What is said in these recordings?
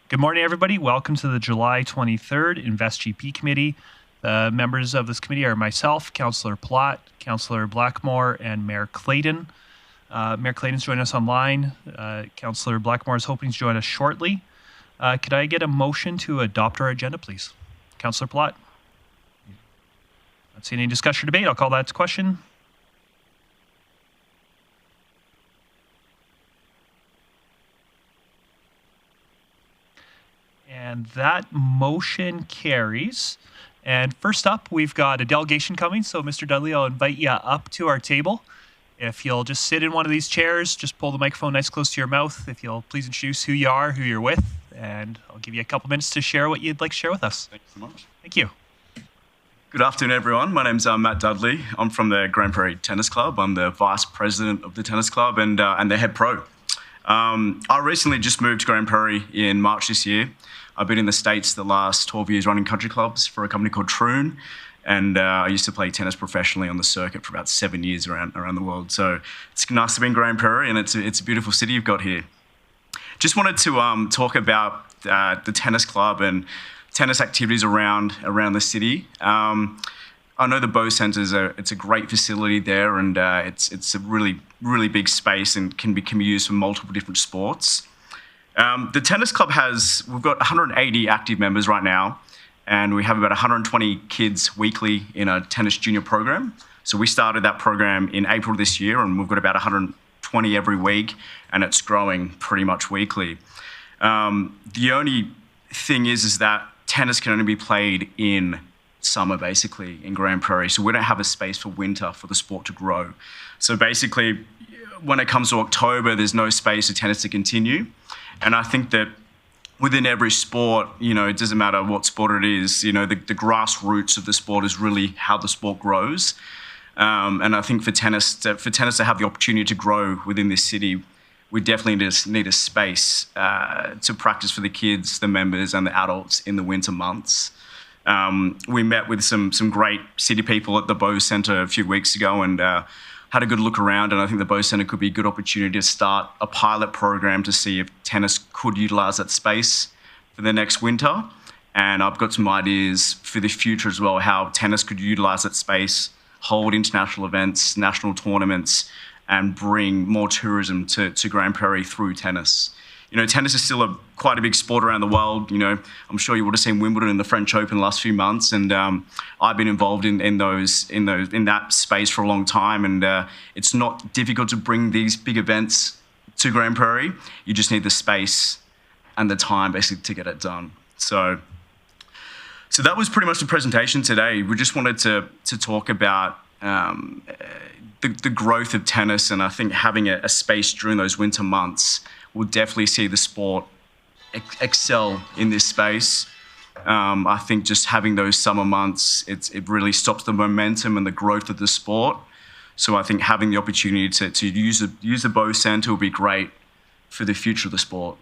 Good morning, everybody. Welcome to the July 23rd Invest GP Committee. The members of this committee are myself, Councillor Platt, Councillor Blackmore, and Mayor Clayton. Mayor Clayton's joining us online. Councillor Blackmore is hoping to join us shortly. Could I get a motion to adopt our agenda, please? Councillor Platt? Not seeing any discussion or debate. I'll call that to question. And that motion carries. And first up, we've got a delegation coming. So, Mr. Dudley, I'll invite you up to our table. If you'll just sit in one of these chairs, just pull the microphone nice close to your mouth. If you'll please introduce who you are, who you're with, and I'll give you a couple minutes to share what you'd like to share with us. Thank you so much. Thank you. Good afternoon, everyone. My name's Matt Dudley. I'm from the Grande Prairie Tennis Club. I'm the vice president of the tennis club and the head pro. I recently just moved to Grande Prairie in March this year. I've been in the States the last 12 years running country clubs for a company called Troon. And I used to play tennis professionally on the circuit for about 7 years around the world. So it's nice to be in Grande Prairie, and it's a beautiful city you've got here. Just wanted to talk about the tennis club and tennis activities around the city. I know the Bow Centre it's a great facility there, and it's a really big space and can be used for multiple different sports. The tennis club we've got 180 active members right now. And we have about 120 kids weekly in a tennis junior program. So we started that program in April this year, and we've got about 120 every week, and it's growing pretty much weekly. The only thing is that tennis can only be played in summer, basically, in Grande Prairie. So we don't have a space for winter for the sport to grow. So basically, when it comes to October, there's no space for tennis to continue. And I think that within every sport, it doesn't matter what sport it is, the grassroots of the sport is really how the sport grows. And I think for tennis to have the opportunity to grow within this city, we definitely just need a space to practice for the kids, the members, and the adults in the winter months. We met with some great city people at the Bow Centre a few weeks ago and had a good look around, and I think the Bow Centre could be a good opportunity to start a pilot program to see if tennis could utilise that space for the next winter. And I've got some ideas for the future as well, how tennis could utilise that space, hold international events, national tournaments, and bring more tourism to Grande Prairie through tennis. Tennis is still quite a big sport around the world. I'm sure you would have seen Wimbledon and the French Open the last few months, and I've been involved in that space for a long time. And it's not difficult to bring these big events to Grande Prairie. You just need the space and the time, basically, to get it done. So that was pretty much the presentation today. We just wanted to talk about the growth of tennis, and I think having a space during those winter months will definitely see the sport excel in this space. I think just having those summer months, it really stops the momentum and the growth of the sport. So I think having the opportunity to use the Bow Centre will be great for the future of the sport.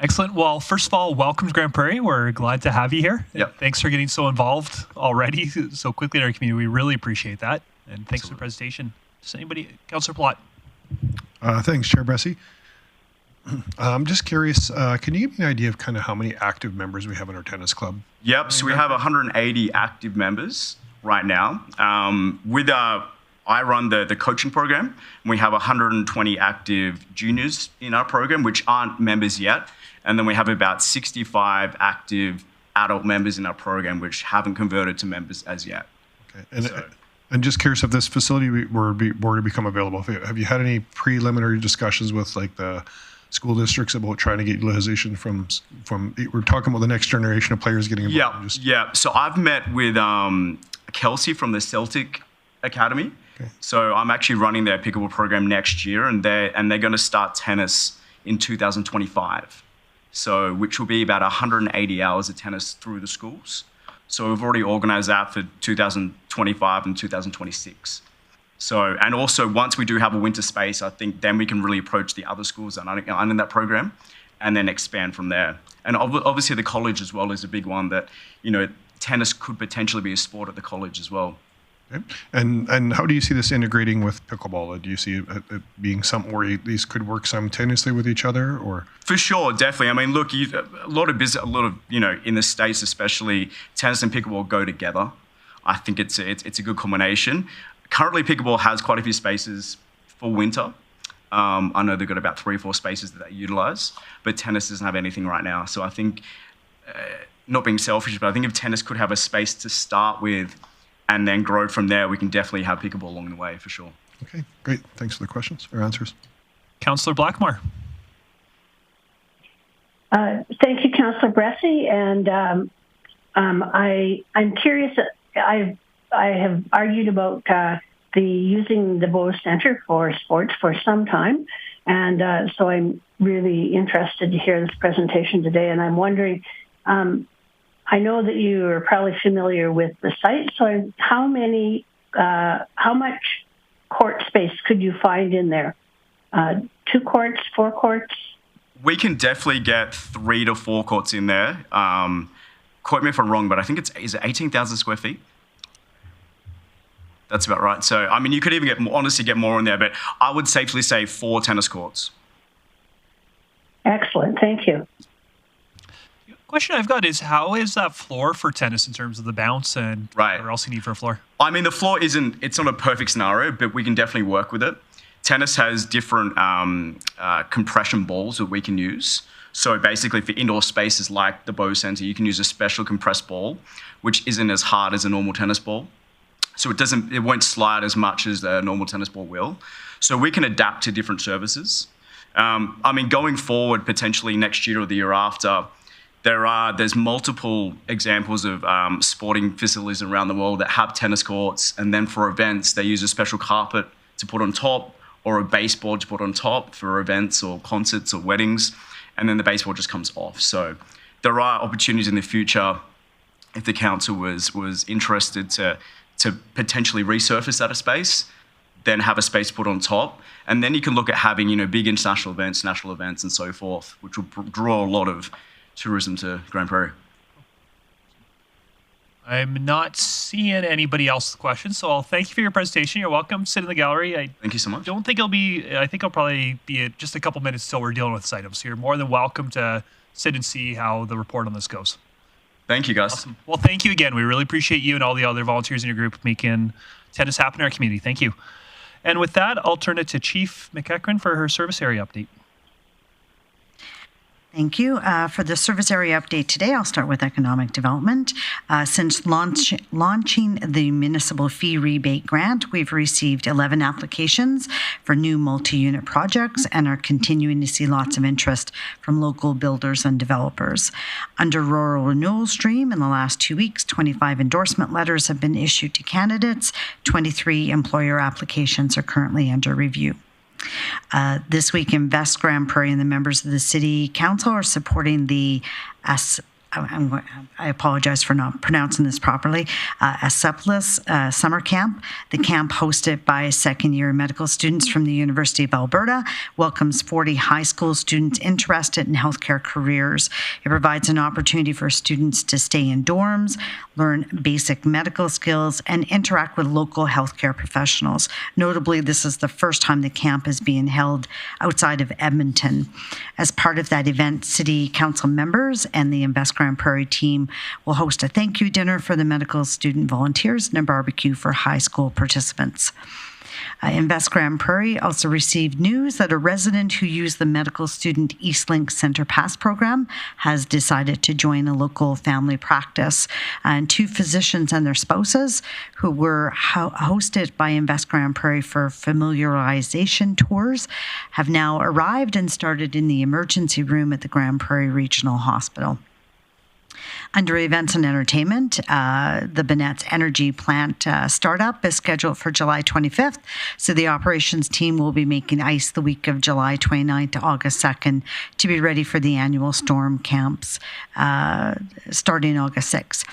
Excellent. Well, first of all, welcome to Grande Prairie. We're glad to have you here. Yep. Thanks for getting so involved already so quickly in our community. We really appreciate that. And thanks for the presentation. Does anybody, Councillor Platt? Thanks, Chair Bressie. I'm just curious, can you give me an idea of kind of how many active members we have in our tennis club? Yep, so we have 180 active members right now. I run the coaching program, and we have 120 active juniors in our program, which aren't members yet. And then we have about 65 active adult members in our program, which haven't converted to members as yet. Okay. And just curious if this facility were to become available, have you had any preliminary discussions with the school districts about trying to get utilization from we're talking about the next generation of players getting involved? Yeah. So I've met with Kelsey from the Celtic Academy. Okay. So I'm actually running their pickleball program next year, and they're going to start tennis in 2025. So which will be about 180 hours of tennis through the schools. So we've already organised that for 2025 and 2026. So, and also once we do have a winter space, I think then we can really approach the other schools that aren't in that program and then expand from there. And obviously the college as well is a big one that, tennis could potentially be a sport at the college as well. Okay. And how do you see this integrating with pickleball? Do you see it being something where these could work simultaneously with each other, or? For sure, definitely. I mean, look, a lot of in the States especially, tennis and pickleball go together. I think it's a good combination. Currently, pickleball has quite a few spaces for winter. I know they've got about 3 or 4 spaces that they utilize, but tennis doesn't have anything right now. So I think, not being selfish, but I think if tennis could have a space to start with and then grow from there, we can definitely have pickleball along the way for sure. Okay, great. Thanks for the questions or answers. Councillor Blackmore. Thank you, Councillor Bressie. And I'm curious. I have argued about using the Bow Centre for sports for some time, and so I'm really interested to hear this presentation today. And I'm wondering. I know that you are probably familiar with the site, so how much court space could you find in there? 2 courts, 4 courts? We can definitely get 3 to 4 courts in there. Quote me if I'm wrong, but I think is it 18,000 square feet? That's about right. So, I mean, you could even get more in there, but I would safely say 4 tennis courts. Excellent, thank you. Question I've got is, how is that floor for tennis in terms of the bounce and what else you need for a floor? I mean, the floor it's not a perfect scenario, but we can definitely work with it. Tennis has different compression balls that we can use. So basically for indoor spaces like the Bow Centre, you can use a special compressed ball, which isn't as hard as a normal tennis ball. So it won't slide as much as a normal tennis ball will. So we can adapt to different services. I mean, going forward, potentially next year or the year after, there's multiple examples of sporting facilities around the world that have tennis courts, and then for events they use a special carpet to put on top or a baseboard to put on top for events or concerts or weddings, and then the baseboard just comes off. So there are opportunities in the future if the council was interested to potentially resurface that space, then have a space put on top, and then you can look at having big international events, national events, and so forth, which will draw a lot of tourism to Grande Prairie. I'm not seeing anybody else with questions, so I'll thank you for your presentation. You're welcome. Sit in the gallery. Thank you so much. I think I'll probably be just a couple minutes till we're dealing with this item. So you're more than welcome to sit and see how the report on this goes. Thank you, guys. Awesome. Well, thank you again. We really appreciate you and all the other volunteers in your group making tennis happen in our community. Thank you. And with that, I'll turn it to Chief McEachran for her service area update. Thank you. For the service area update today, I'll start with economic development. Since launching the municipal fee rebate grant, we've received 11 applications for new multi-unit projects and are continuing to see lots of interest from local builders and developers. Under rural renewal stream, in the last 2 weeks, 25 endorsement letters have been issued to candidates. 23 employer applications are currently under review. This week, Invest Grande Prairie and the members of the City Council are supporting the I apologize for not pronouncing this properly, Aseplis Summer Camp. The camp, hosted by second-year medical students from the University of Alberta, welcomes 40 high school students interested in healthcare careers. It provides an opportunity for students to stay in dorms, learn basic medical skills, and interact with local healthcare professionals. Notably, this is the first time the camp is being held outside of Edmonton. As part of that event, City Council members and the Invest Grande Prairie team will host a thank you dinner for the medical student volunteers and a barbecue for high school participants. Invest Grande Prairie also received news that a resident who used the Medical Student Eastlink Centre Pass program has decided to join a local family practice. And 2 physicians and their spouses who were hosted by Invest Grande Prairie for familiarization tours have now arrived and started in the emergency room at the Grande Prairie Regional Hospital. Under events and entertainment, the Bonnetts energy plant startup is scheduled for July 25th. So the operations team will be making ice the week of July 29th to August 2nd to be ready for the annual storm camps starting August 6th.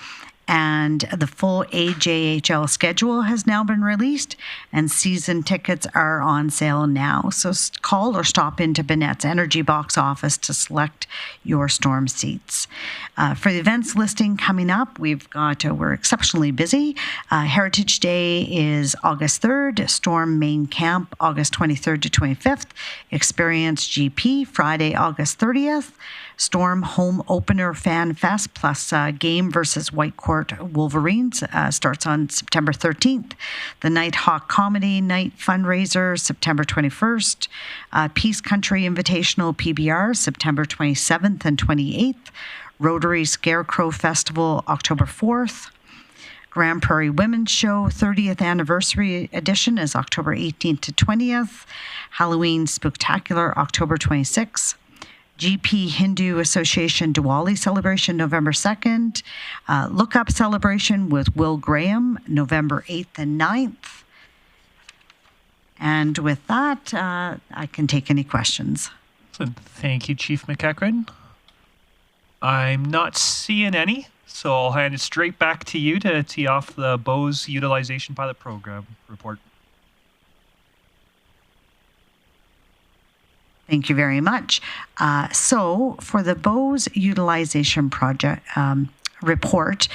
And the full AJHL schedule has now been released, and season tickets are on sale now. So call or stop into Bonnetts Energy Box office to select your Storm seats. For the events listing coming up, we're exceptionally busy. Heritage Day is August 3rd, Storm Main Camp August 23rd to 25th, Experience GP Friday, August 30th, Storm Home Opener Fan Fest plus game versus Whitecourt Wolverines starts on September 13th. The Nighthawk Comedy Night Fundraiser, September 21st. Peace Country Invitational PBR, September 27th and 28th. Rotary Scarecrow Festival, October 4th. Grande Prairie Women's Show 30th Anniversary Edition is October 18th to 20th. Halloween Spooktacular, October 26th. GP Hindu Association Diwali Celebration, November 2nd. Look Up Celebration with Will Graham, November 8th and 9th. And with that, I can take any questions. Thank you, Chief McEachran. I'm not seeing any, so I'll hand it straight back to you to tee off the BOWS Utilization Pilot Program report. Thank you very much. So for the BOWS Utilization Project report,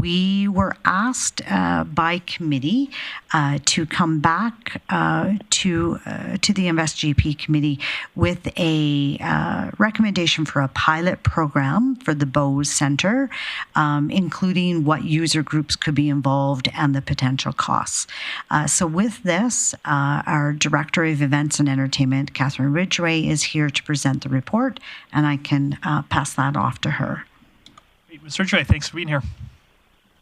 we were asked by committee to come back to the InvestGP committee with a recommendation for a pilot program for the BOWS Centre, including what user groups could be involved and the potential costs. So with this, our Director of Events and Entertainment, Catherine Ridgway, is here to present the report, and I can pass that off to her. Mr. Ridgway, thanks for being here.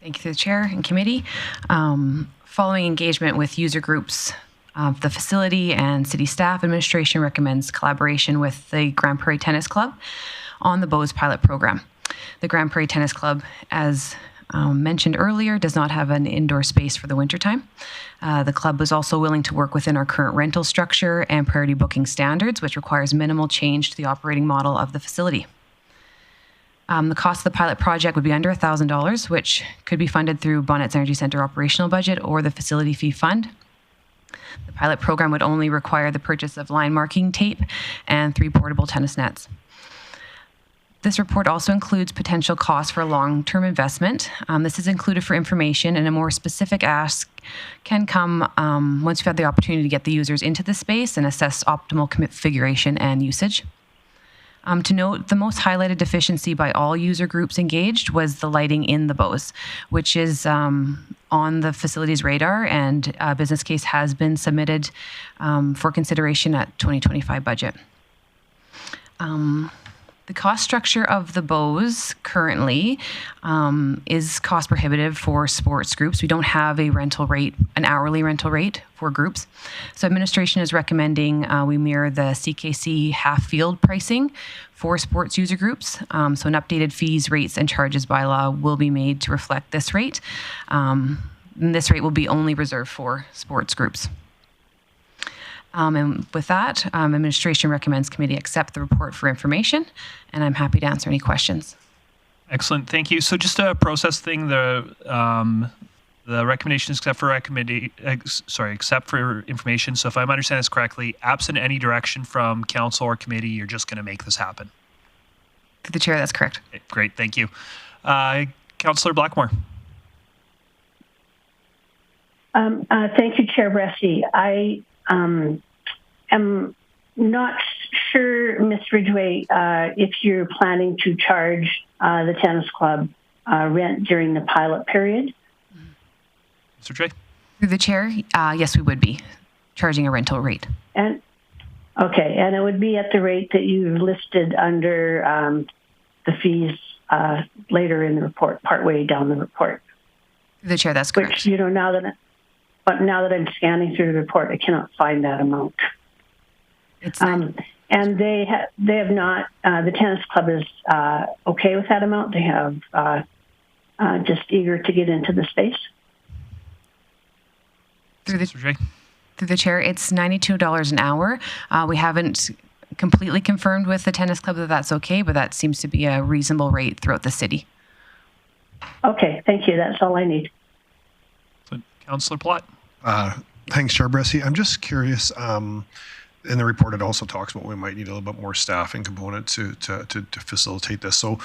Thank you to the chair and committee. Following engagement with user groups of the facility and city staff, administration recommends collaboration with the Grande Prairie Tennis Club on the BOWS pilot program. The Grande Prairie Tennis Club, as mentioned earlier, does not have an indoor space for the wintertime. The club was also willing to work within our current rental structure and priority booking standards, which requires minimal change to the operating model of the facility. The cost of the pilot project would be under $1,000, which could be funded through Bonnetts Energy Centre operational budget or the facility fee fund. The pilot program would only require the purchase of line marking tape and 3 portable tennis nets. This report also includes potential costs for long-term investment. This is included for information, and a more specific ask can come once you've had the opportunity to get the users into the space and assess optimal configuration and usage. To note, the most highlighted deficiency by all user groups engaged was the lighting in the BOWS, which is on the facility's radar, and a business case has been submitted for consideration at 2025 budget. The cost structure of the BOWS currently is cost prohibitive for sports groups. We don't have a rental rate, an hourly rental rate for groups. So administration is recommending we mirror the CKC half field pricing for sports user groups. So an updated fees, rates, and charges bylaw will be made to reflect this rate. And this rate will be only reserved for sports groups. And with that, administration recommends committee accept the report for information, and I'm happy to answer any questions. Excellent, thank you. So just a process thing, the recommendation is except for information. So if I'm understanding this correctly, absent any direction from council or committee, you're just going to make this happen. Through the chair, that's correct. Okay, great, thank you. Councillor Blackmore. Thank you, Chair Bressie. I am not sure, Ms. Ridgway, if you're planning to charge the tennis club rent during the pilot period. Mr. J. Through the chair, yes, we would be charging a rental rate. And okay, and it would be at the rate that you've listed under the fees later in the report, partway down the report. Through the chair, that's correct. Which, you know, now that I'm scanning through the report, I cannot find that amount. It's and they have not. The tennis club is okay with that amount. They have just eager to get into the space. Through the chair, it's $92 an hour. We haven't completely confirmed with the tennis club that that's okay, but that seems to be a reasonable rate throughout the city. Okay, thank you. That's all I need. So, Councillor Plott. Thanks, Chair Bressie. I'm just curious. In the report, it also talks about we might need a little bit more staffing component to facilitate this. So,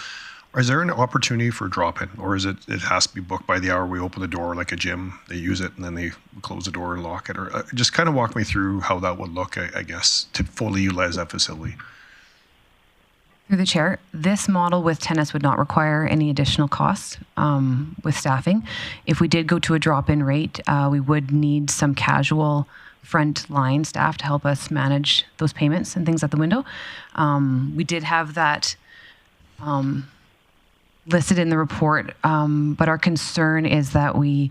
is there an opportunity for drop-in, or is it has to be booked by the hour we open the door, like a gym? They use it and then they close the door and lock it, or just kind of walk me through how that would look, I guess, to fully utilize that facility. Through the chair, this model with tennis would not require any additional costs with staffing. If we did go to a drop-in rate, we would need some casual front-line staff to help us manage those payments and things at the window. We did have that listed in the report, but our concern is that we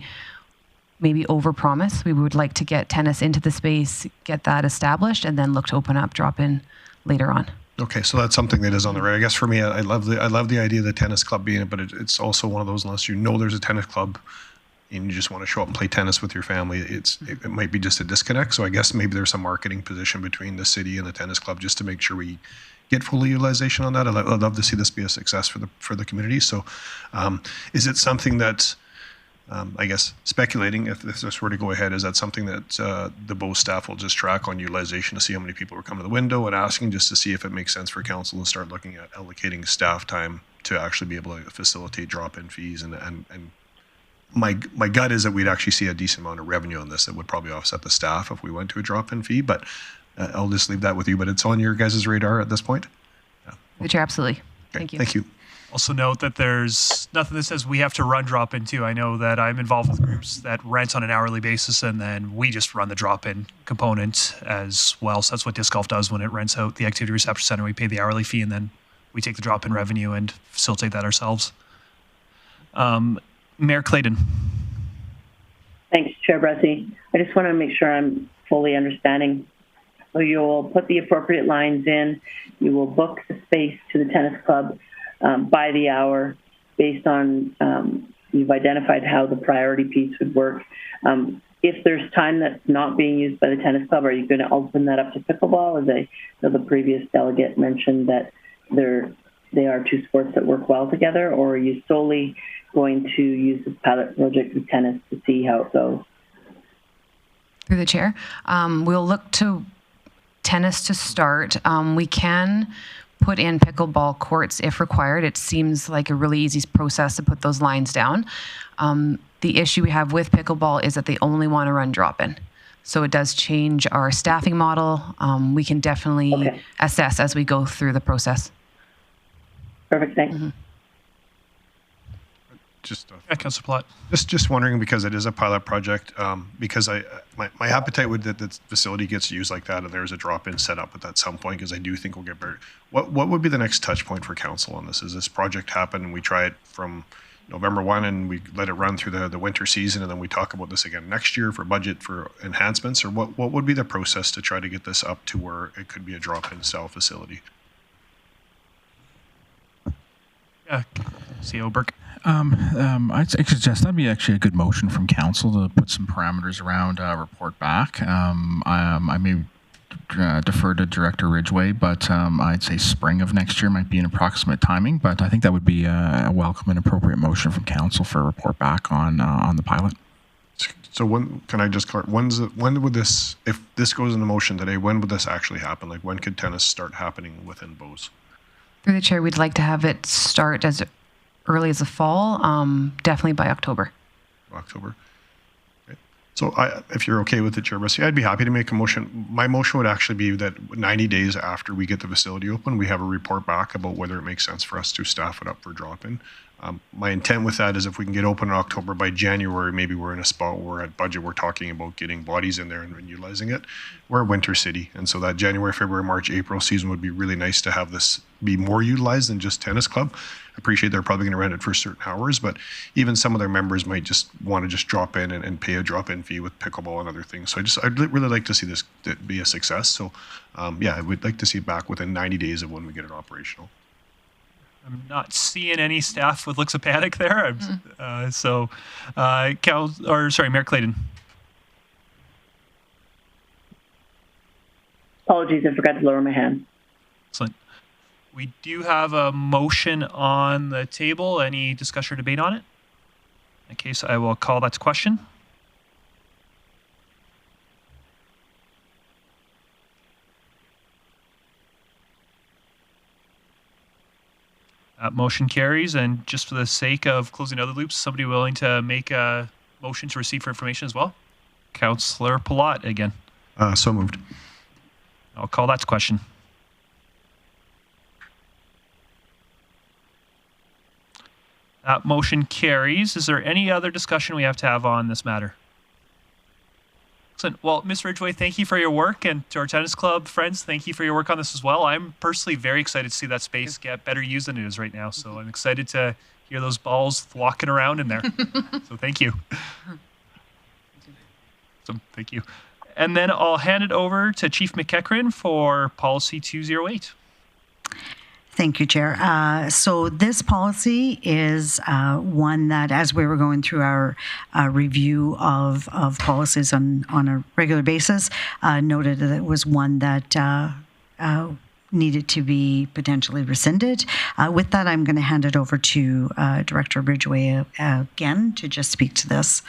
maybe overpromise. We would like to get tennis into the space, get that established, and then look to open up drop-in later on. Okay, so that's something that is on the radar. I guess for me, I love the idea of the tennis club being it, but it's also one of those, unless you know there's a tennis club and you just want to show up and play tennis with your family, it might be just a disconnect. So I guess maybe there's some marketing position between the city and the tennis club just to make sure we get full utilization on that. I'd love to see this be a success for the community. So is it something that, I guess, speculating, if this were to go ahead, is that something that the BOE staff will just track on utilization to see how many people are coming to the window and asking, just to see if it makes sense for council to start looking at allocating staff time to actually be able to facilitate drop-in fees? And my gut is that we'd actually see a decent amount of revenue on this that would probably offset the staff if we went to a drop-in fee, but I'll just leave that with you. But it's on your guys' radar at this point? Yeah. The chair, absolutely. Okay. Thank you. Thank you. Also note that there's nothing that says we have to run drop-in too. I know that I'm involved with groups that rent on an hourly basis, and then we just run the drop-in component as well. So that's what Disc Golf does when it rents out the activity reception center. We pay the hourly fee, and then we take the drop-in revenue and facilitate that ourselves. Mayor Clayton. Thanks, Chair Bressie. I just want to make sure I'm fully understanding. So you'll put the appropriate lines in. You will book the space to the tennis club by the hour based on, you've identified how the priority piece would work. If there's time that's not being used by the tennis club, are you going to open that up to pickleball? As the previous delegate mentioned that they are two sports that work well together, or are you solely going to use this pilot project with tennis to see how it goes? Through the chair, we'll look to tennis to start. We can put in pickleball courts if required. It seems like a really easy process to put those lines down. The issue we have with pickleball is that they only want to run drop-in. So it does change our staffing model. We can definitely assess as we go through the process. Perfect, thanks. Mm-hmm. Councillor Plott. Just wondering, because it is a pilot project, because my appetite would that the facility gets used like that, and there's a drop-in set up at some point, because I do think we'll get better. What would be the next touch point for council on this? Is this project happen and we try it from November 1 and we let it run through the winter season, and then we talk about this again next year for budget for enhancements? Or what would be the process to try to get this up to where it could be a drop-in style facility? Yeah, CEO Burke. I'd suggest that'd be actually a good motion from council to put some parameters around report back. I may defer to Director Ridgway, but I'd say spring of next year might be an approximate timing, but I think that would be a welcome and appropriate motion from council for a report back on the pilot. So when would this, if this goes into motion today, when would this actually happen? Like, when could tennis start happening within BOEs? Through the chair, we'd like to have it start as early as the fall, definitely by October. October. Okay. So if you're okay with it, Chair Bressie, I'd be happy to make a motion. My motion would actually be that 90 days after we get the facility open, we have a report back about whether it makes sense for us to staff it up for drop-in. My intent with that is if we can get open in October, by January, maybe we're in a spot where at budget we're talking about getting bodies in there and utilizing it. We're a winter city, and so that January, February, March, April season would be really nice to have this be more utilized than just tennis club. I appreciate they're probably going to rent it for certain hours, but even some of their members might just want to just drop in and pay a drop-in fee with pickleball and other things. So I'd really like to see this be a success. So yeah, I would like to see it back within 90 days of when we get it operational. I'm not seeing any staff with looks of panic there. Mayor Clayton. Apologies, I forgot to lower my hand. Excellent. We do have a motion on the table. Any discussion or debate on it? In that case, I will call that to question. Motion carries, and just for the sake of closing other loops, somebody willing to make a motion to receive for information as well? Councillor Palat again. So moved. I'll call that to question. That motion carries. Is there any other discussion we have to have on this matter? Excellent. Well, Ms. Ridgway, thank you for your work, and to our tennis club friends, thank you for your work on this as well. I'm personally very excited to see that space get better used than it is right now, so I'm excited to hear those balls walking around in there. So thank you. So thank you. And then I'll hand it over to Chief McEachran for Policy 208. Thank you, Chair. So this policy is one that, as we were going through our review of policies on a regular basis, noted that it was one that needed to be potentially rescinded. With that, I'm going to hand it over to Director Ridgway again to just speak to this.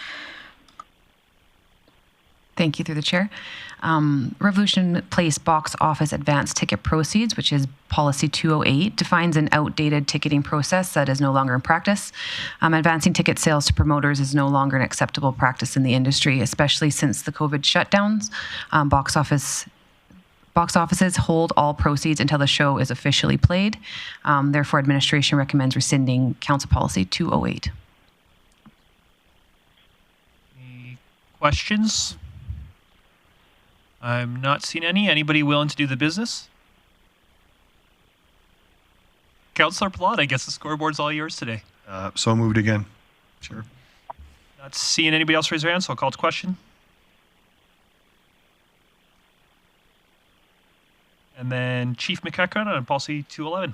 Thank you, through the chair. Revolution Place box office advance ticket proceeds, which is policy 208, defines an outdated ticketing process that is no longer in practice. Advancing ticket sales to promoters is no longer an acceptable practice in the industry, especially since the COVID shutdowns. Box offices hold all proceeds until the show is officially played. Therefore, administration recommends rescinding Council Policy 208. Any questions? I'm not seeing any. Anybody willing to do the business? Councillor Palat, I guess the scoreboard's all yours today. So moved again. Sure. Not seeing anybody else raise their hand, so I'll call to question. And then Chief McEachran on Policy 211.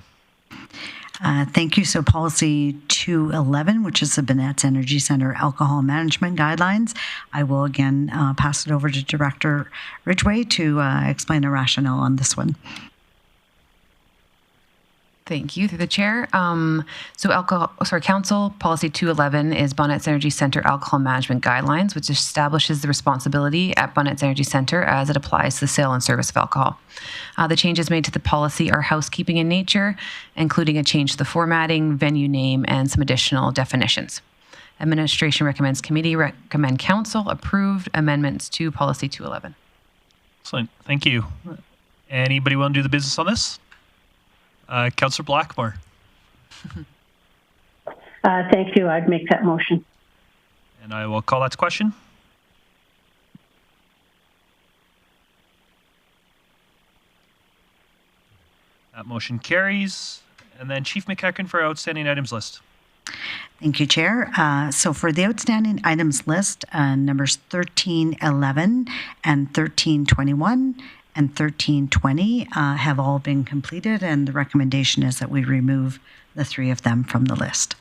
Thank you. So policy 211, which is the Bonnetts Energy Centre Alcohol Management Guidelines. I will again pass it over to Director Ridgway to explain the rationale on this one. Thank you, through the chair. Council Policy 211 is Bonnetts Energy Centre Alcohol Management Guidelines, which establishes the responsibility at Bonnetts Energy Centre as it applies to the sale and service of alcohol. The changes made to the policy are housekeeping in nature, including a change to the formatting, venue name, and some additional definitions. Administration recommends committee recommend council approve amendments to Policy 211. Excellent. Thank you. Anybody want to do the business on this? Councillor Blackmore. Thank you. I'd make that motion. And I will call that to question. That motion carries. And then Chief McEachran for outstanding items list. Thank you, Chair. So for the outstanding items list, numbers 1311 and 1321 and 1320 have all been completed, and the recommendation is that we remove the three of them from the list.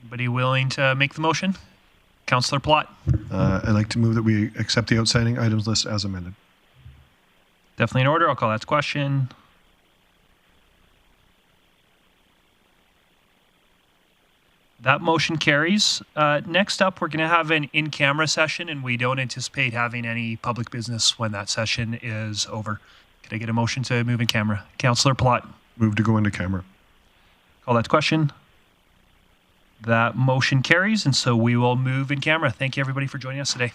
Anybody willing to make the motion? Councillor Palat. I'd like to move that we accept the outstanding items list as amended. Definitely in order. I'll call that to question. That motion carries. Next up, we're going to have an in-camera session, and we don't anticipate having any public business when that session is over. Could I get a motion to move in camera? Councillor Palat. Move to go into camera. Call that to question. That motion carries, and so we will move in camera. Thank you, everybody, for joining us today.